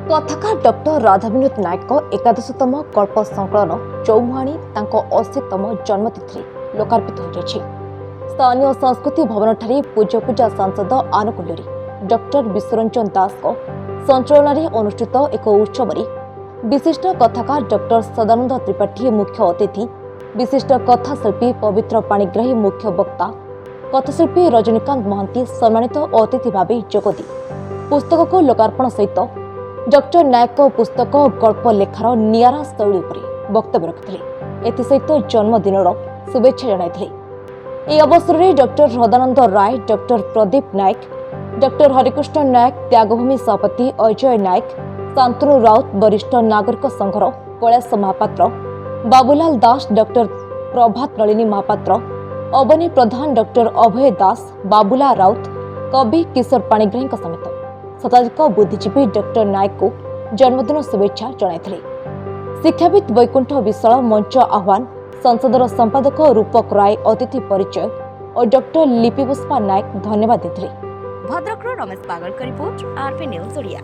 कथाकार डॉक्टर राधाविनोद नायक एकादशतम कल्प संकलन चौमुहाणी 80तम जन्मतिथि लोकार्पित हो स्थानीय संस्कृति भवन ठारे पूज्य पूजा सांसद आनुकूल्य डॉक्टर विश्वरंजन दास संचालन में अनुष्ठित एक उत्सव विशिष्ट कथाकार डॉक्टर सदानंद त्रिपाठी मुख्य अतिथि विशिष्ट कथाशिल्पी पवित्र पाणिग्राही मुख्य वक्ता कथाशिल्पी रजनीकांत महांती सम्मानित अतिथि भाव जोगदी पुस्तक को लोकार्पण सहित डॉक्टर नायक पुस्तक गल्प लेखार नियारा शैली पर वक्तव्य रखिते एसत जन्मदिन शुभेच्छा जणाइथिले। ଏହି ଅବସରରେ ଡକ୍ଟର ହୃଦାନନ୍ଦ ରାୟ, ଡକ୍ଟର ପ୍ରଦୀପ ନାୟକ, ଡକ୍ଟର ହରିକୃଷ୍ଣ ନାୟକ, ତ୍ୟାଗଭୂମି ସଭାପତି ଅଜୟ ନାୟକ, ଶାନ୍ତନୁ ରାଉତ, ବରିଷ୍ଠ ନାଗରିକ ସଂଘର କୈଳାସ ମହାପାତ୍ର, ବାବୁଲାଲ ଦାସ, ଡକ୍ଟର ପ୍ରଭାତ ନଳିନୀ ମହାପାତ୍ର, ଅବନୀ ପ୍ରଧାନ, ଡକ୍ଟର ଅଭୟ ଦାସ, ବାବୁଲା ରାଉତ, କବି କିଶୋର ପାଣିଗ୍ରାହୀଙ୍କ ସମେତ ଶତାଧିକ ବୁଦ୍ଧିଜୀବୀ ଡକ୍ଟର ନାୟକଙ୍କୁ ଜନ୍ମଦିନ ଶୁଭେଚ୍ଛା ଜଣାଇଥିଲେ। ଶିକ୍ଷାବିତ୍ ବୈକୁଣ୍ଠ ବିଶ୍ୱାଳ ମଞ୍ଚ ଆହ୍ୱାନ, संसदर संपादक रूपक राय अतिथि परिचय और डॉक्टर लिपिपुष्पा नायक धन्यवाद देते। भद्रक रमेश पागल का रिपोर्ट आरपी न्यूज ओडिया।